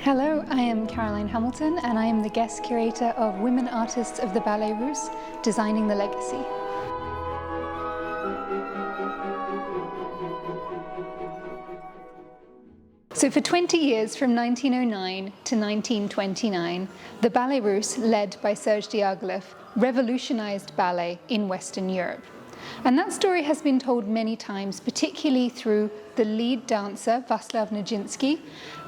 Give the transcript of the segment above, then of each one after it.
Hello, I am Caroline Hamilton and I am the guest curator of Women Artists of the Ballets Russes, Designing the Legacy. So for 20 years, from 1909 to 1929, the Ballets Russes, led by Serge Diaghilev, revolutionized ballet in Western Europe. And that story has been told many times, particularly through the lead dancer, Vaslav Ninski,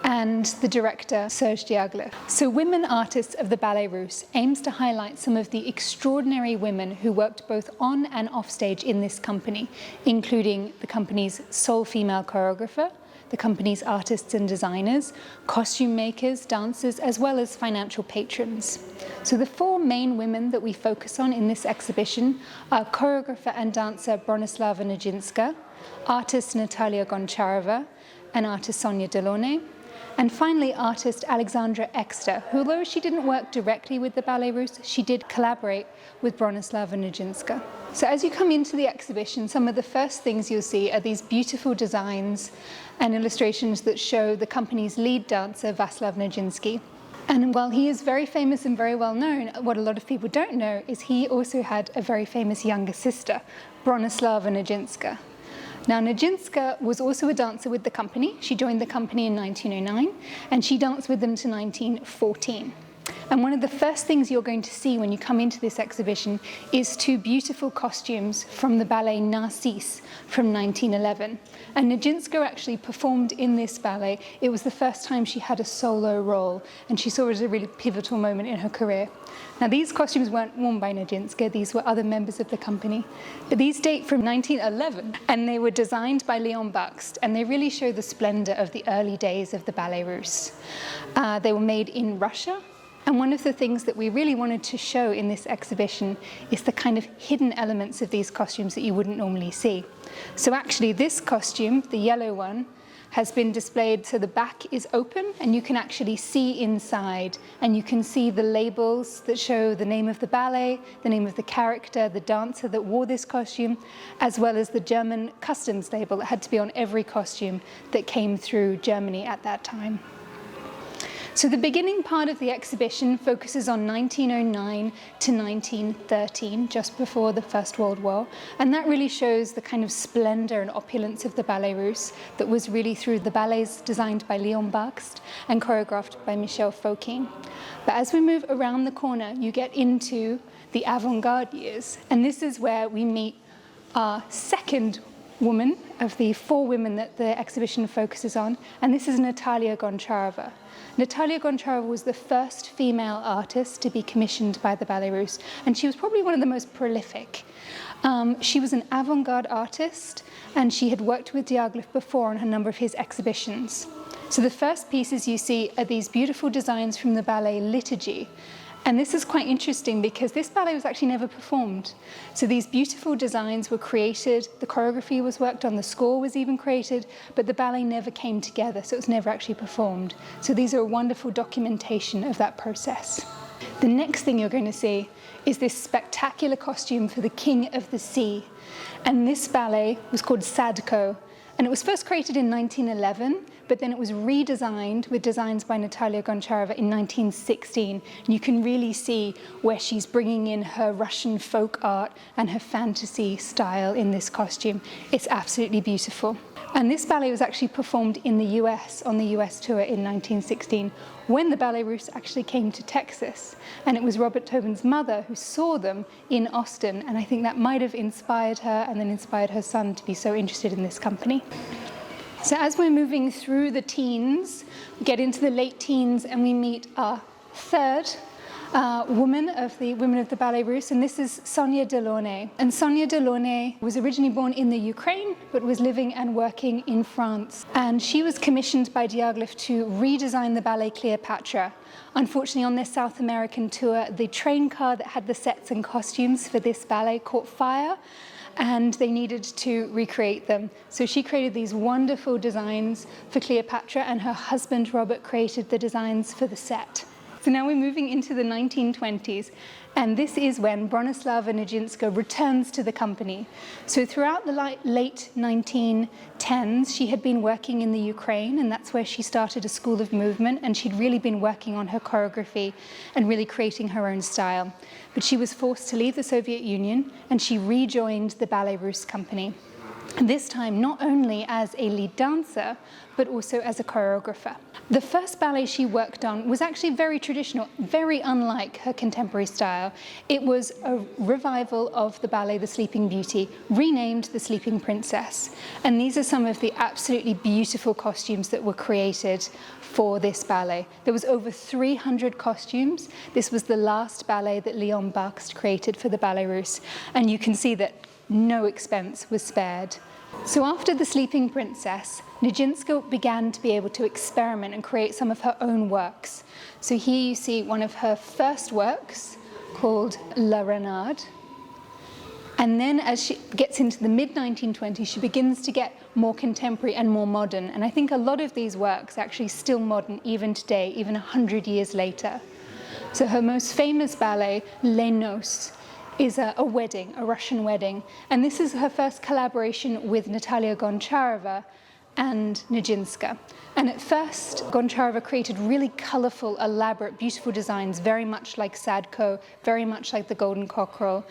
and the director, Serge Diaghilev. So Women Artists of the Ballets Russes aims to highlight some of the extraordinary women who worked both on and off stage in this company, including the company's sole female choreographer, the company's artists and designers, costume makers, dancers, as well as financial patrons. So the four main women that we focus on in this exhibition are choreographer and dancer Bronislava Nijinská, artist Natalia Goncharova, and artist Sonia Delone, and finally artist Alexandra EXA, who, although she didn't work directly with the Ballets Russes, she did collaborate with Bronislava Nijinská. So as you come into the exhibition, some of the first things you'll see are these beautiful designs and illustrations that show the company's lead dancer, Vaslav Ninski. And while he is very famous and very well known, what a lot of people don't know is he also had a very famous younger sister, Bronislava Nijinská. Now, Nijinská was also a dancer with the company. She joined the company in 1909, and she danced with them to 1914. And one of the first things you're going to see when you come into this exhibition is two beautiful costumes from the ballet Narcisse from 1911. And Nijinská actually performed in this ballet. It was the first time she had a solo role, and she saw it as a really pivotal moment in her career. Now, these costumes weren't worn by Nijinská, these were other members of the company. But these date from 1911, and they were designed by Léon Bakst, and they really show the splendor of the early days of the Ballets Russes. They were made in Russia. And one of the things that we really wanted to show in this exhibition is the kind of hidden elements of these costumes that you wouldn't normally see. So actually this costume, the yellow one, has been displayed so the back is open and you can actually see inside, and you can see the labels that show the name of the ballet, the name of the character, the dancer that wore this costume, as well as the German customs label that had to be on every costume that came through Germany at that time. So the beginning part of the exhibition focuses on 1909 to 1913, just before the First World War, and that really shows the kind of splendor and opulence of the Ballets Russes that was really through the ballets designed by Léon Bakst and choreographed by Michel Fokine. But as we move around the corner, you get into the avant-garde years, and this is where we meet our second woman of the four women that the exhibition focuses on, and this is Natalia Goncharova. Natalia Goncharova was the first female artist to be commissioned by the Ballets Russes, and she was probably one of the most prolific. She was an avant-garde artist, and she had worked with Diaghilev before on a number of his exhibitions. So the first pieces you see are these beautiful designs from the ballet Liturgy. And this is quite interesting because this ballet was actually never performed. So these beautiful designs were created, the choreography was worked on, the score was even created, but the ballet never came together, so it was never actually performed. So these are a wonderful documentation of that process. The next thing you're going to see is this spectacular costume for the King of the Sea. And this ballet was called Sadko. And it was first created in 1911, but then it was redesigned with designs by Natalia Goncharova in 1916. And you can really see where she's bringing in her Russian folk art and her fantasy style in this costume. It's absolutely beautiful. And this ballet was actually performed in the US, on the US tour in 1916, when the Ballets Russes actually came to Texas. And it was Robert Tobin's mother who saw them in Austin, and I think that might have inspired her and then inspired her son to be so interested in this company. So as we're moving through the teens, we get into the late teens and we meet our third woman of the Women of the Ballets Russes, and this is Sonia Delone. And Sonia Delone was originally born in the Ukraine, but was living and working in France. And she was commissioned by Diaghilev to redesign the ballet Cleopatra. Unfortunately, on their South American tour, the train car that had the sets and costumes for this ballet caught fire, and they needed to recreate them. So she created these wonderful designs for Cleopatra, and her husband Robert created the designs for the set. So now we're moving into the 1920s, and this is when Bronislava Nijinská returns to the company. So throughout the late 1910s, she had been working in the Ukraine, and that's where she started a school of movement, and she'd really been working on her choreography and really creating her own style. But she was forced to leave the Soviet Union, and she rejoined the Ballets Russes company. This time not only as a lead dancer, but also as a choreographer. The first ballet she worked on was actually very traditional, very unlike her contemporary style. It was a revival of the ballet The Sleeping Beauty, renamed The Sleeping Princess. And these are some of the absolutely beautiful costumes that were created for this ballet. There was over 300 costumes. This was the last ballet that Léon Bakst created for the Ballets Russes. And you can see that no expense was spared. So after The Sleeping Princess, Nijinská began to be able to experiment and create some of her own works. So here you see one of her first works called La Renarde. And then as she gets into the mid-1920s, she begins to get more contemporary and more modern. And I think a lot of these works are actually still modern even today, even 100 years later. So her most famous ballet, Les Noces, is a wedding, a Russian wedding. And this is her first collaboration with Natalia Goncharova and Nijinská. And at first, Goncharova created really colorful, elaborate, beautiful designs, very much like Sadko, very much like the Golden Cockrel,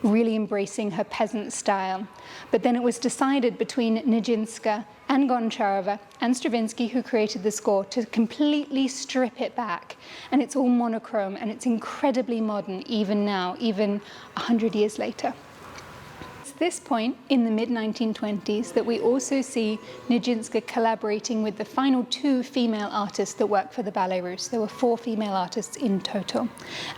really embracing her peasant style. But then it was decided between Nijinská and Goncharova and Stravinsky, who created the score, to completely strip it back. And it's all monochrome, and it's incredibly modern even now, even 100 years later. It's this point in the mid-1920s that we also see Nijinská collaborating with the final 2 female artists that work for the Ballets Russes. There were 4 female artists in total.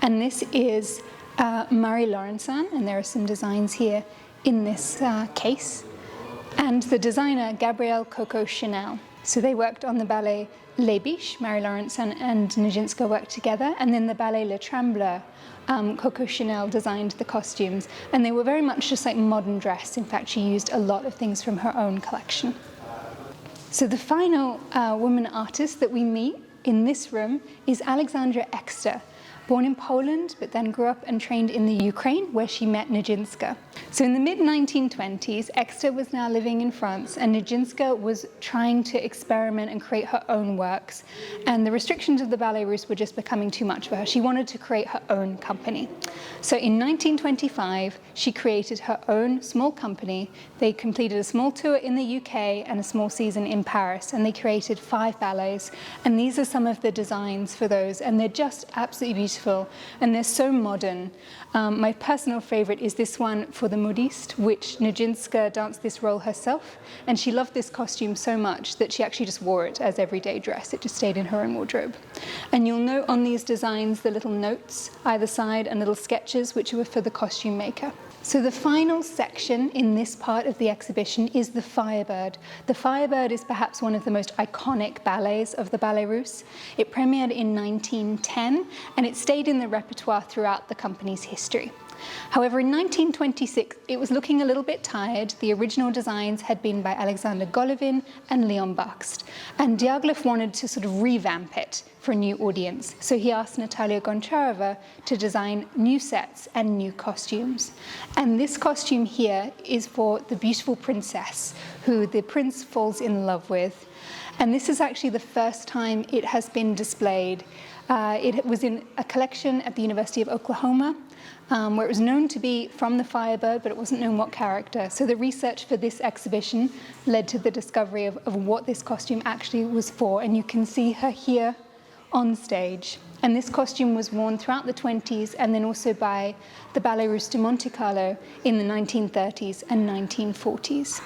And this is Marilaurenson, and there are some designs here in this case, and the designer Gabrielle Coco Chanel. So they worked on the ballet Les Biches, Marilaurenson and Nijinská worked together, and then the ballet Le Trembleur, Coco Chanel designed the costumes, and they were very much just like modern dress. In fact, she used a lot of things from her own collection. So the final woman artist that we meet in this room is Alexandra EXA, born in Poland, but then grew up and trained in the Ukraine, where she met Nijinská. So in the mid-1920s, EXA was now living in France, and Nijinská was trying to experiment and create her own works. And the restrictions of the Ballets Russes were just becoming too much for her. She wanted to create her own company. So in 1925, she created her own small company. They completed a small tour in the UK and a small season in Paris, and they created 5 ballets. And these are some of the designs for those, and they're just absolutely beautiful. And they're so modern. My personal favorite is this one for the modiste, which Nijinská danced this role herself, and she loved this costume so much that she actually just wore it as everyday dress. It just stayed in her own wardrobe. And you'll note on these designs the little notes either side and little sketches which were for the costume maker. So the final section in this part of the exhibition is the Firebird. The Firebird is perhaps one of the most iconic ballets of the Ballets Russes. It premiered in 1910, and it stayed in the repertoire throughout the company's history. However, in 1926, it was looking a little bit tired. The original designs had been by Alexander Golovin and Léon Bakst, and Diaghilev wanted to sort of revamp it for a new audience. So he asked Natalia Goncharova to design new sets and new costumes. And this costume here is for the beautiful princess, who the prince falls in love with. And this is actually the first time it has been displayed. It was in a collection at the University of Oklahoma, where it was known to be from the Firebird, but it wasn't known what character. So the research for this exhibition led to the discovery of what this costume actually was for. And you can see her here on stage. And this costume was worn throughout the 20s, and then also by the Ballets Russes de Monte Carlo in the 1930s and 1940s.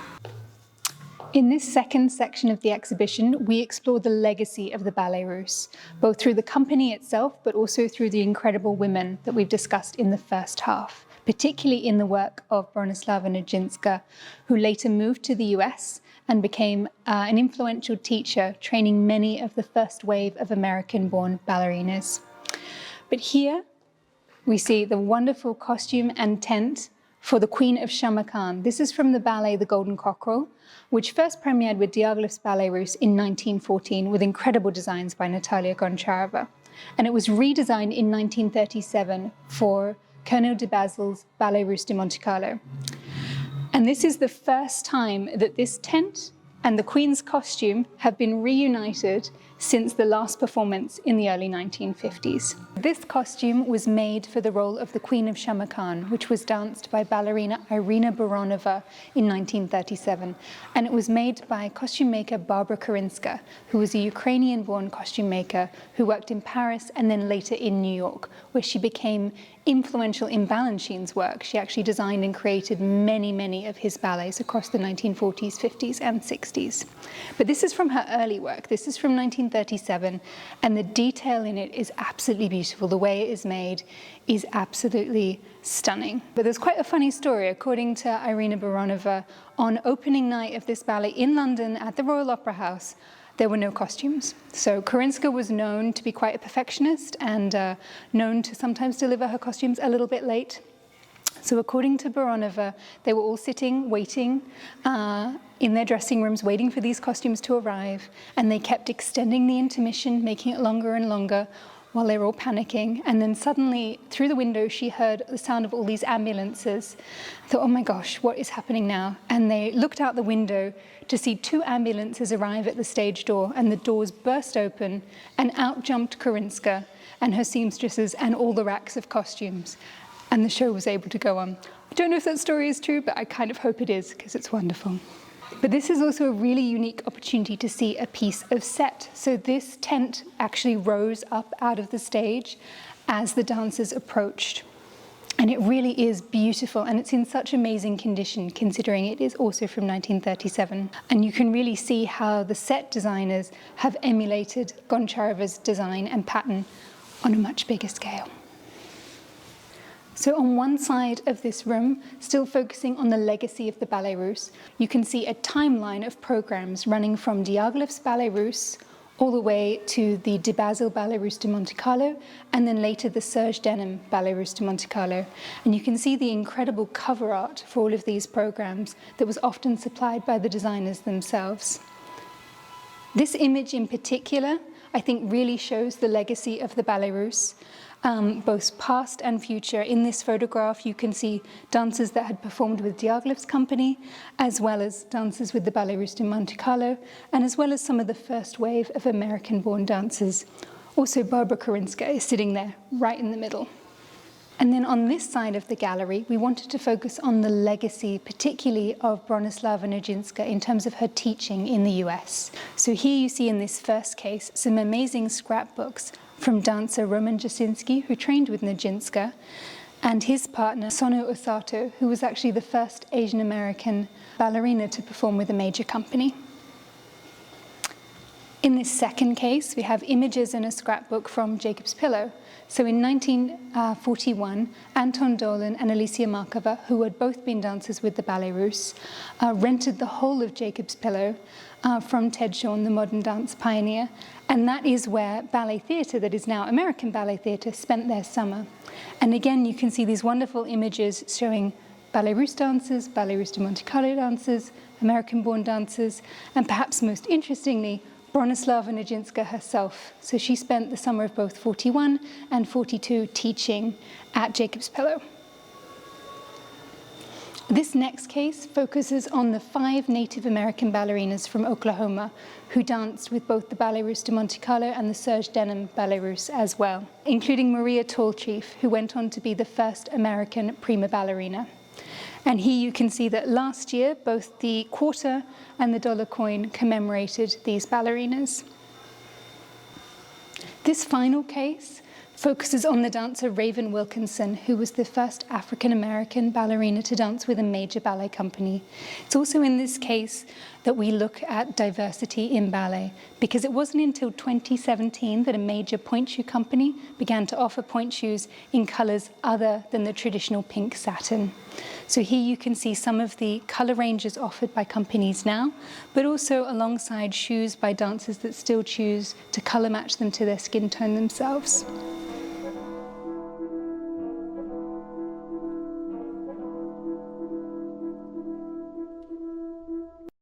In this second section of the exhibition, we explore the legacy of the Ballets Russes, both through the company itself, but also through the incredible women that we've discussed in the first half, particularly in the work of Bronislava Nijinská, who later moved to the US and became an influential teacher, training many of the first wave of American-born ballerinas. But here we see the wonderful costume and tent for the Queen of Shamakhan. This is from the ballet The Golden Cockrel, which first premiered with Diaghilev's Ballets Russes in 1914 with incredible designs by Natalia Goncharova. and it was redesigned in 1937 for Colonel de Basil's Ballets Russes de Monte Carlo. And this is the first time that this tent and the Queen's costume have been reunited since the last performance in the early 1950s. This costume was made for the role of the Queen of Shamakhan, which was danced by ballerina Irina Baronova in 1937. And it was made by costume maker Barbara Korinska, who was a Ukrainian-born costume maker who worked in Paris and then later in New York, where she became influential in Balanchine's work. She actually designed and created many of his ballets across the 1940s, 50s, and 60s. But this is from her early work. This is from 1937, and the detail in it is absolutely beautiful. The way it is made is absolutely stunning. But there's quite a funny story. According to Irina Baronova, on opening night of this ballet in London at the Royal Opera House, there were no costumes. So Korinska was known to be quite a perfectionist and known to sometimes deliver her costumes a little bit late. So according to Baronova, they were all sitting, waiting in their dressing rooms, waiting for these costumes to arrive, and they kept extending the intermission, making it longer and longer, while they were all panicking. And then suddenly, through the window, she heard the sound of all these ambulances. Thought, oh my gosh, what is happening now? And they looked out the window to see 2 ambulances arrive at the stage door, and the doors burst open, and out jumped Korinska and her seamstresses and all the racks of costumes. And the show was able to go on. I don't know if that story is true, but I kind of hope it is, because it's wonderful. But this is also a really unique opportunity to see a piece of set. So this tent actually rose up out of the stage as the dancers approached. And it really is beautiful, and it's in such amazing condition, considering it is also from 1937. And you can really see how the set designers have emulated Goncharova's design and pattern on a much bigger scale. So on one side of this room, still focusing on the legacy of the Ballets Russes, you can see a timeline of programs running from Diaghilev's Ballets Russes all the way to the de Basil Ballets Russes de Monte Carlo, and then later the Serge Denham Ballets Russes de Monte Carlo. And you can see the incredible cover art for all of these programs that was often supplied by the designers themselves. This image in particular, I think, really shows the legacy of the Ballets Russes. Both past and future. In this photograph, you can see dancers that had performed with Diaghilev's company, as well as dancers with the Ballets Russes de Monte Carlo, and as well as some of the first wave of American-born dancers. Also, Barbara Korinska is sitting there, right in the middle. And then on this side of the gallery, we wanted to focus on the legacy, particularly of Bronislava Nijinská in terms of her teaching in the US. So here you see in this first case some amazing scrapbooks from dancer Roman Jasinski, who trained with Nijinská, and his partner Sono Osato, who was actually the first Asian American ballerina to perform with a major company. In this second case, we have images in a scrapbook from Jacob's Pillow. So in 1941, Anton Dolan and Alicia Markova, who had both been dancers with the Ballets Russes, rented the whole of Jacob's Pillow from Ted Shawn, the modern dance pioneer. And that is where ballet theatre, that is now American Ballet Theatre, spent their summer. And again, you can see these wonderful images showing Ballets Russes dancers, Ballets Russes de Monte Carlo dancers, American-born dancers, and perhaps most interestingly, Bronislava Nijinská herself. So she spent the summer of both 41 and 42 teaching at Jacob's Pillow. This next case focuses on the 5 Native American ballerinas from Oklahoma who danced with both the Ballets Russes de Monte Carlo and the Serge Denham Ballets Russes as well, including Maria Tallchief, who went on to be the first American prima ballerina. And here you can see that last year, both the quarter and the dollar coin commemorated these ballerinas. This final case focuses on the dancer Raven Wilkinson, who was the first African-American ballerina to dance with a major ballet company. It's also in this case that we look at diversity in ballet, because it wasn't until 2017 that a major point shoe company began to offer point shoes in colors other than the traditional pink satin. So here you can see some of the color ranges offered by companies now, but also alongside shoes by dancers that still choose to color match them to their skin tone themselves.